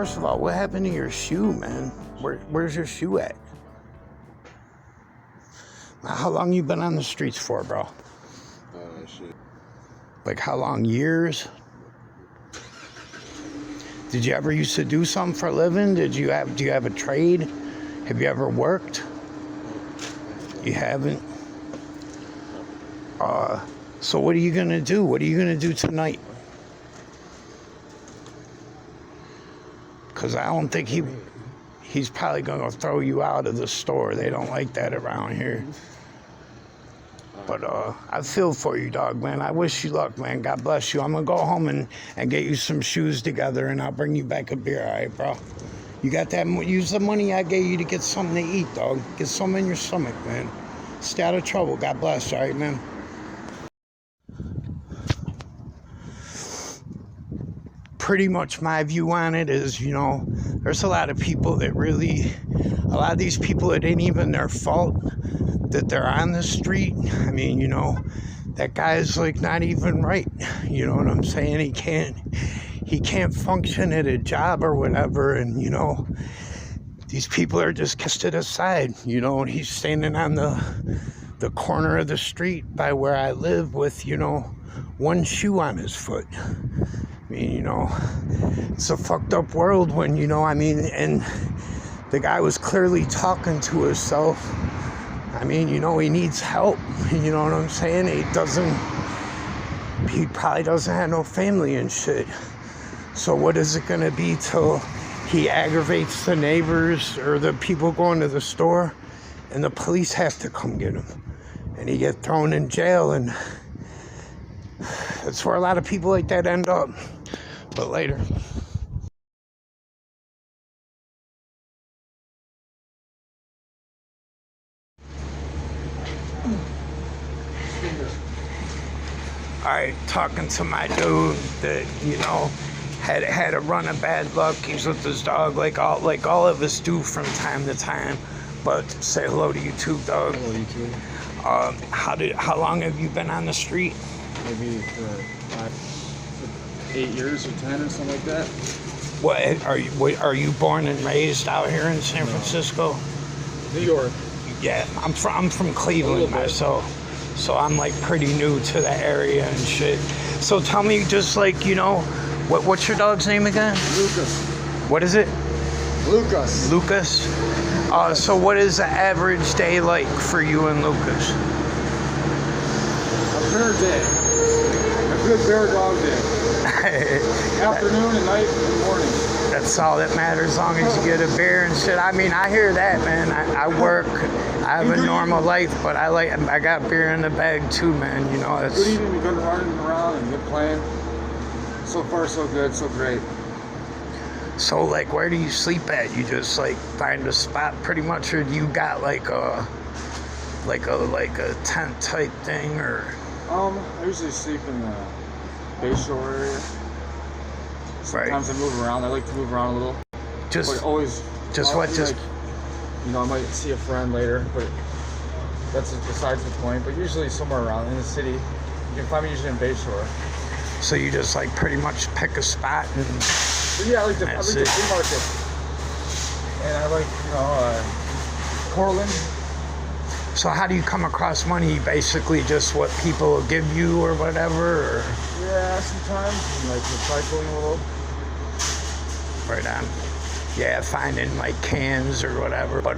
first of all, what happened to your shoe, man? Where's your shoe at? How long you been on the streets for, bro? Shit. Like how long? Years? Did you ever used to do something for a living? Do you have a trade? Have you ever worked? You haven't? So what are you gonna do? What are you gonna do tonight? Because I don't think he's probably gonna throw you out of the store. They don't like that around here. But I feel for you, dog, man. I wish you luck, man. God bless you. I'm gonna go home and get you some shoes together, and I'll bring you back a beer, all right, bro? You got that? Use the money I gave you to get something to eat, dog. Get something in your stomach, man. Stay out of trouble. God bless, all right, man? Pretty much my view on it is, you know, there's a lot of people that really, a lot of these people, it ain't even their fault that they're on the street. I mean, you know, that guy's like not even right. You know what I'm saying? He can't function at a job or whatever, and you know, these people are just casted aside, you know, and he's standing on the corner of the street by where I live with, you know, one shoe on his foot. I mean, you know, it's a fucked up world when, you know, I mean, and the guy was clearly talking to himself. I mean, you know, he needs help, you know what I'm saying? He probably doesn't have no family and shit. So what is it gonna be till he aggravates the neighbors or the people going to the store and the police have to come get him and he get thrown in jail, and that's where a lot of people like that end up. But later. Alright, talking to my dude that, you know, had a run of bad luck. He's with his dog like all of us do from time to time. But say hello to you too, dog. Hello, you too. How long have you been on the street? Maybe 8 years or 10 or something like that. What are you born and raised out here in San Francisco? New York. Yeah, I'm from Cleveland myself, so I'm like pretty new to the area and shit. So tell me, just like, you know, what's your dog's name again? Lucas. What is it? Lucas. Lucas. So what is the average day like for you and Lucas? A bear day. A good bear dog day. Afternoon and night and morning. That's all that matters, as long as you get a beer and shit. I mean, I hear that, man. I work, I have a normal life, but I got beer in the bag too, man. You know, it's good evening, good running around and good playing. So far, so good, so great. So, like, where do you sleep at? You just like find a spot, pretty much, or do you got like a tent type thing, or? I usually sleep in the Bayshore area. Sometimes I move around. I like to move around a little. But always. Like, you know, I might see a friend later, but that's besides the point. But usually somewhere around in the city. You can find me usually in Bayshore. So you just like pretty much pick a spot and. But yeah, I like the flea market, and I like, you know, Portland. So how do you come across money? Basically, just what people give you or whatever. Or? Yeah, sometimes like recycling a little. Right on. Yeah, finding like cans or whatever. But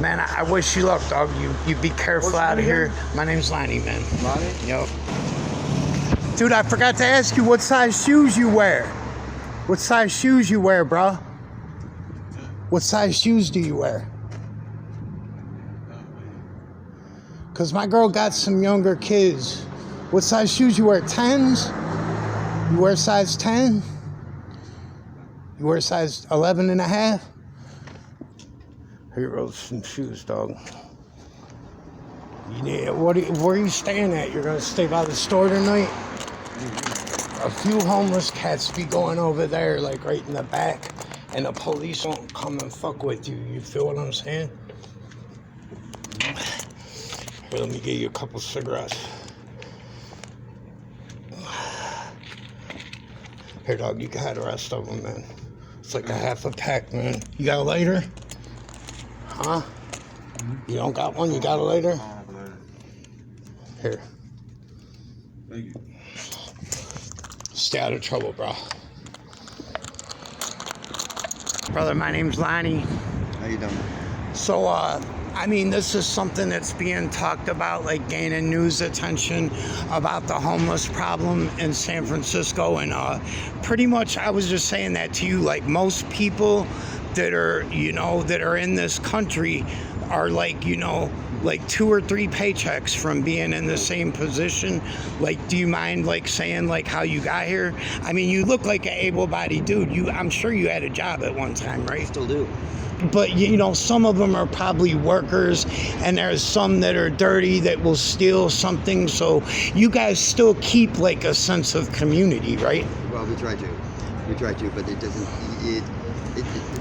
man, I wish you luck, dog. You be careful out of here. My name's Lonnie, man. Lonnie? Yep. Dude, I forgot to ask you what size shoes you wear. What size shoes you wear, bro? What size shoes do you wear? Cause my girl got some younger kids. What size shoes you wear? 10s? You wear size 10? You wear size 11 and a half? Here goes some shoes, dog. Where are you staying at? You're gonna stay by the store tonight? A few homeless cats be going over there, like right in the back, and the police won't come and fuck with you. You feel what I'm saying? Here, let me get you a couple cigarettes. Here, dog, you can have the rest of them, man. It's like a half a pack, man. You got a lighter? Huh? You don't got one? You got a lighter? I don't have a lighter. Here. Thank you. Stay out of trouble, bro. Brother, my name's Lonnie. How you doing? So, I mean, this is something that's being talked about, like gaining news attention about the homeless problem in San Francisco. And pretty much, I was just saying that to you, like most people that are, you know, that are in this country are like, you know, like 2 or 3 paychecks from being in the same position. Like, do you mind like saying like how you got here? I mean, you look like an able-bodied dude. I'm sure you had a job at one time, right? Still do. But, you know, some of them are probably workers, and there's some that are dirty that will steal something. So you guys still keep like a sense of community, right? Well, we try to, but it doesn't.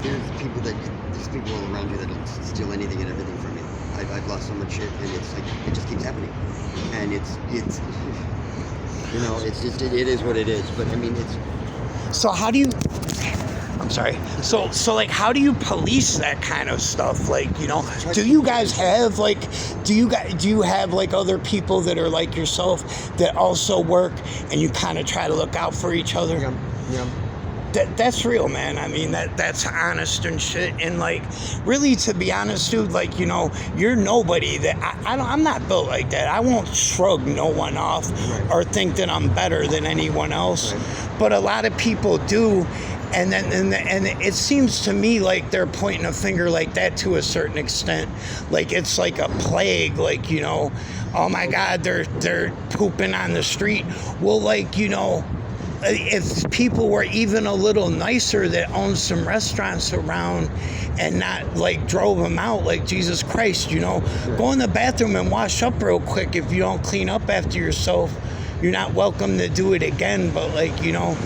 There's people all around you that don't steal anything and everything from you. I've lost so much shit, and it's like it just keeps happening, and it's you know, it's just it is what it is. But I mean, it's. So how do you? I'm sorry. So like, how do you police that kind of stuff? Like, you know, do you guys have like, do you have like other people that are like yourself that also work, and you kind of try to look out for each other? Yeah. That's real, man. I mean, that's honest and shit. And like, really, to be honest, dude, like, you know, you're nobody that I'm not built like that. I won't shrug no one off or think that I'm better than anyone else. Right. But a lot of people do. And it seems to me like they're pointing a finger like that to a certain extent. Like it's like a plague, like, you know, oh my God, they're pooping on the street. Well, like, you know, if people were even a little nicer that owned some restaurants around and not like drove them out, like Jesus Christ, you know, go in the bathroom and wash up real quick. If you don't clean up after yourself, you're not welcome to do it again. But like, you know,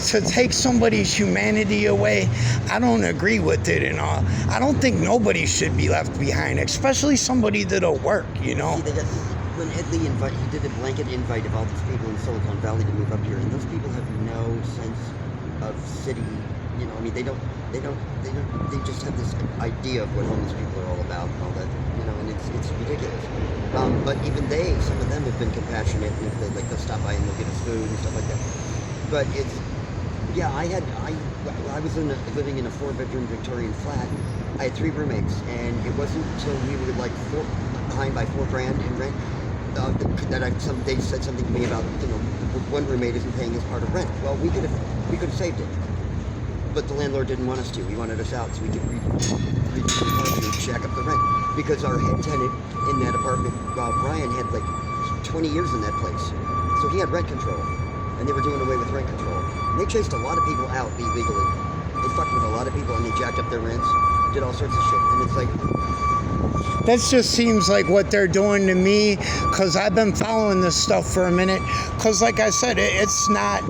to take somebody's humanity away, I don't agree with it. And I don't think nobody should be left behind, especially somebody that'll work, you know. When Ed Lee he did a blanket invite of all these people in Silicon Valley to move up here, and those people have no sense of city. You know, I mean, they just have this idea of what homeless people are all about and all that. You know, and it's ridiculous. But even some of them have been compassionate, and they'll stop by and they'll get us food and stuff like that. But it's, yeah, I was living in a 4-bedroom Victorian flat. I had 3 roommates, and it wasn't until we were like behind by $4,000 in rent that they said something to me about, you know, one roommate isn't paying his part of rent. Well, we could have saved it, but the landlord didn't want us to. He wanted us out so we could reach the apartment and jack up the rent, because our head tenant in that apartment, Brian, had like 20 years in that place, so he had rent control, and they were doing away with rent control. And they chased a lot of people out illegally. They fucked with a lot of people, and they jacked up their rents, did all sorts of shit, and it's like. That just seems like what they're doing to me, because I've been following this stuff for a minute. Because like I said, it's not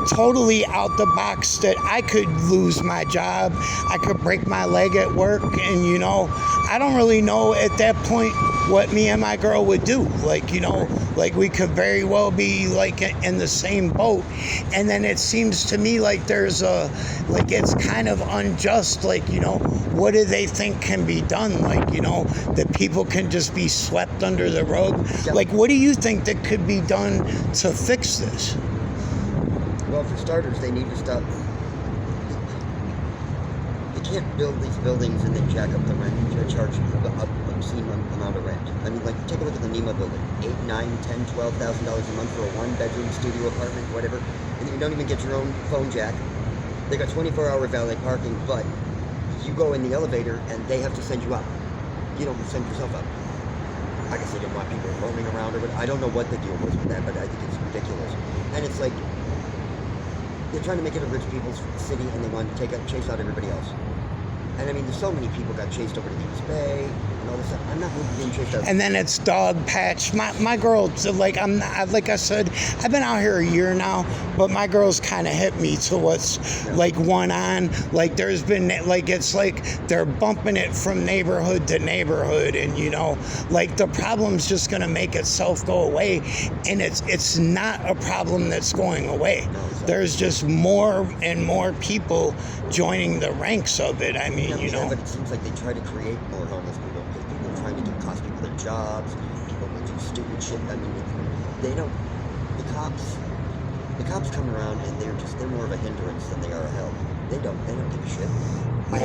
totally out the box that I could lose my job. I could break my leg at work, and, you know, I don't really know at that point what me and my girl would do. Like, you know, like we could very well be like in the same boat. And then it seems to me like like it's kind of unjust. Like, you know, what do they think can be done? Like, you know, that people can just be swept under the rug? Yep. Like, what do you think that could be done to fix this? Well, for starters, they need to stop. They can't build these buildings and then jack up the rent and charge an obscene amount of rent. I mean, like, take a look at the NEMA building. $8,000, $9,000, $10,000, $12,000 a month for a 1-bedroom studio apartment, whatever. And you don't even get your own phone jack. They got 24-hour valet parking, but you go in the elevator and they have to send you up. You don't send yourself up. I guess they don't want people roaming around or whatever. I don't know what the deal was with that, but I think it's ridiculous. And it's like, they're trying to make it a rich people's city, and they want to chase out everybody else. And I mean, there's so many people got chased over to the East Bay, and and all this stuff. I'm not being chased out. And then it's dog patch. My girl, like like I said, I've been out here a year now, but my girl's kind of hit me to what's like one on. Like there's been like it's like they're bumping it from neighborhood to neighborhood, and you know, like the problem's just gonna make itself go away, and it's not a problem that's going away. No, exactly. There's just more and more people joining the ranks of it. I mean, you know. But it seems like they try to create more homeless people because people are trying to cost people their jobs. People will do stupid shit. I mean, they don't. The cops come around and they're more of a hindrance than they are a help. They don't give a shit. We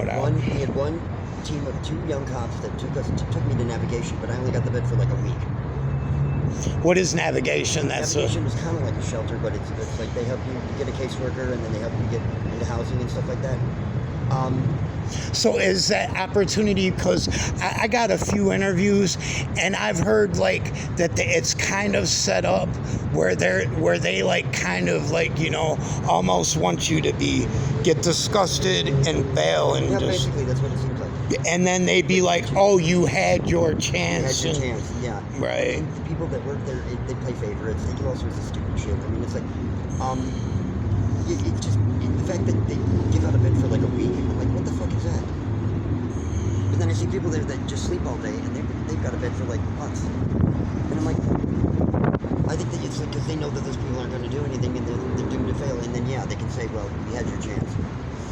had one team of 2 young cops that took me to navigation, but I only got the bed for like a week. What is navigation? Navigation is kind of like a shelter, but it's like they help you get a caseworker, and then they help you get into housing and stuff like that. So is that opportunity, because I got a few interviews and I've heard like that it's kind of set up where they like kind of like, you know, almost want you to get disgusted and bail and just basically that's what it seems like. And then they'd be like, oh, you had your chance. Yeah. Right. And the people that work there, they play favorites. They do all sorts of stupid shit. I mean, it's like, the fact that they give out a bed for like a week, I'm like, what the fuck is that? But then I see people there that just sleep all day, and they've got a bed for like months. And I'm like, I think that it's like because they know that those people aren't going to do anything, and they're doomed to fail. And then they can say, well, you had your chance.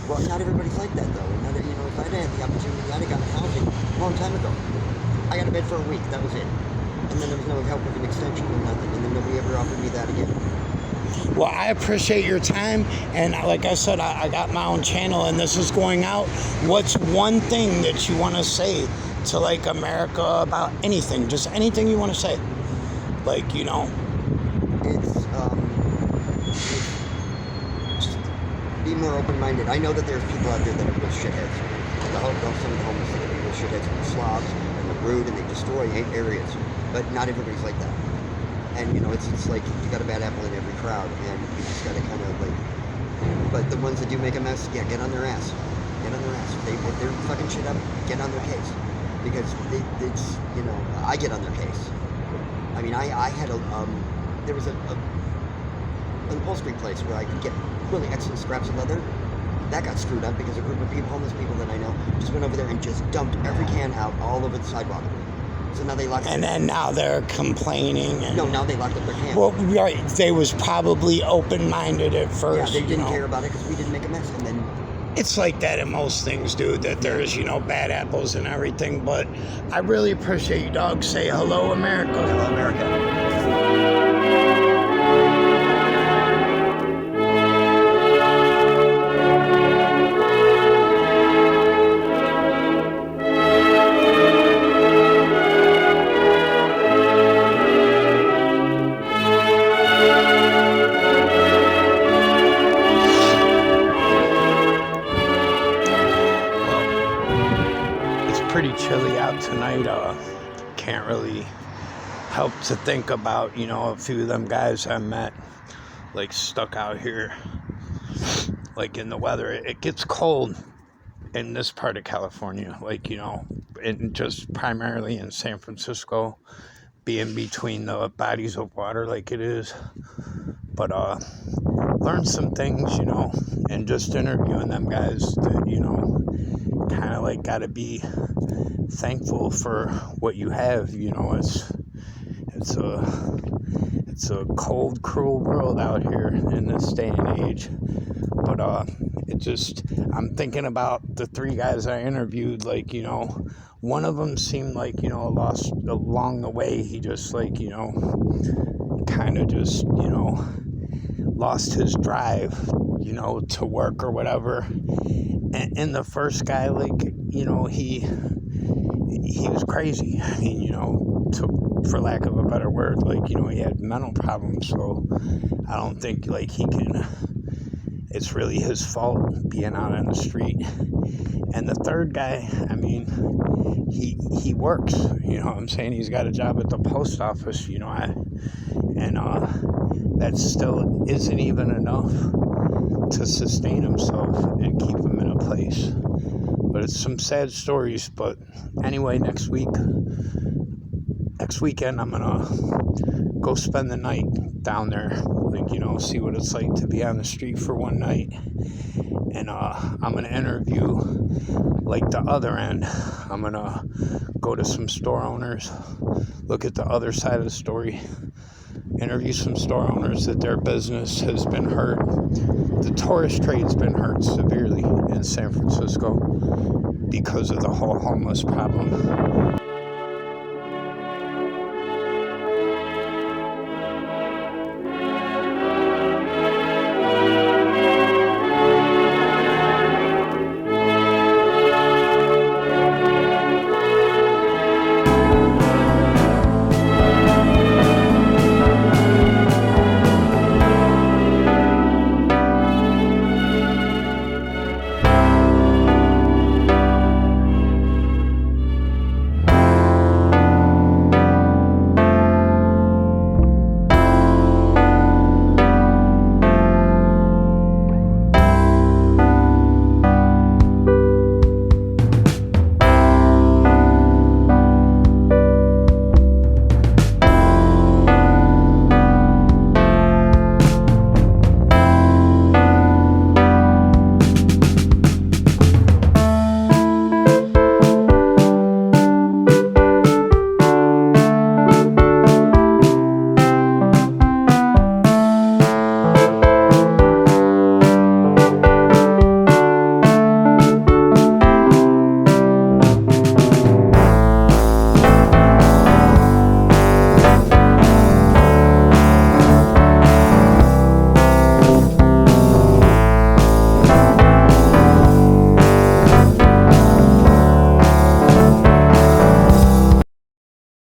Well, not everybody's like that though. Not, you know, if I'd had the opportunity, I'd have gotten housing a long time ago. I got a bed for a week. That was it. And then there was no help with an extension or nothing, and then nobody ever offered me that again. Well, I appreciate your time, and like I said, I got my own channel, and this is going out. What's one thing that you want to say to like America about anything? Just anything you want to say. Like, you know. It's just be more open-minded. I know that there's people out there that are real shitheads. Some of the homeless that are real shitheads and slobs and they're rude and they destroy areas. But not everybody's like that. And you know, it's like you got a bad apple in every crowd, and you just got to kind of like. But the ones that do make a mess, get on their ass. Get on their ass. If they're fucking shit up, get on their case, because it's you know, I get on their case. I mean, I had there was an upholstery place where I could get really excellent scraps of leather. That got screwed up because a group of homeless people that I know just went over there and just dumped every can out all over the sidewalk. So now they locked up. And then now they're complaining. No, now they locked up their cans. Well, right, they was probably open-minded at first. Yeah, they didn't care about it because we didn't make a mess, and then. It's like that in most things, dude, that there's, you know, bad apples and everything, but I really appreciate you, dog. Say hello, America. Hello, America. Pretty chilly out tonight. Can't really help to think about, you know, a few of them guys I met, like stuck out here, like in the weather. It gets cold in this part of California, like, you know, and just primarily in San Francisco, being between the bodies of water like it is. But learned some things, you know, and just interviewing them guys that, you know, kind of like got to be thankful for what you have. You know, it's a cold, cruel world out here in this day and age. But I'm thinking about the 3 guys I interviewed. Like, you know, one of them seemed like, you know, lost along the way. He just like, you know, kind of just, you know, lost his drive, you know, to work or whatever. And the first guy, like, you know, he was crazy. I mean, you know, for lack of a better word, like, you know, he had mental problems. So I don't think like it's really his fault being out on the street. And the third guy, I mean, he works, you know what I'm saying? He's got a job at the post office, you know, that still isn't even enough to sustain himself and keep him in a place. But it's some sad stories. But anyway, next weekend, I'm gonna go spend the night down there, like, see what it's like to be on the street for one night. And I'm gonna interview like the other end. I'm gonna go to some store owners, look at the other side of the story, interview some store owners that their business has been hurt. The tourist trade's been hurt severely in San Francisco because of the whole homeless problem.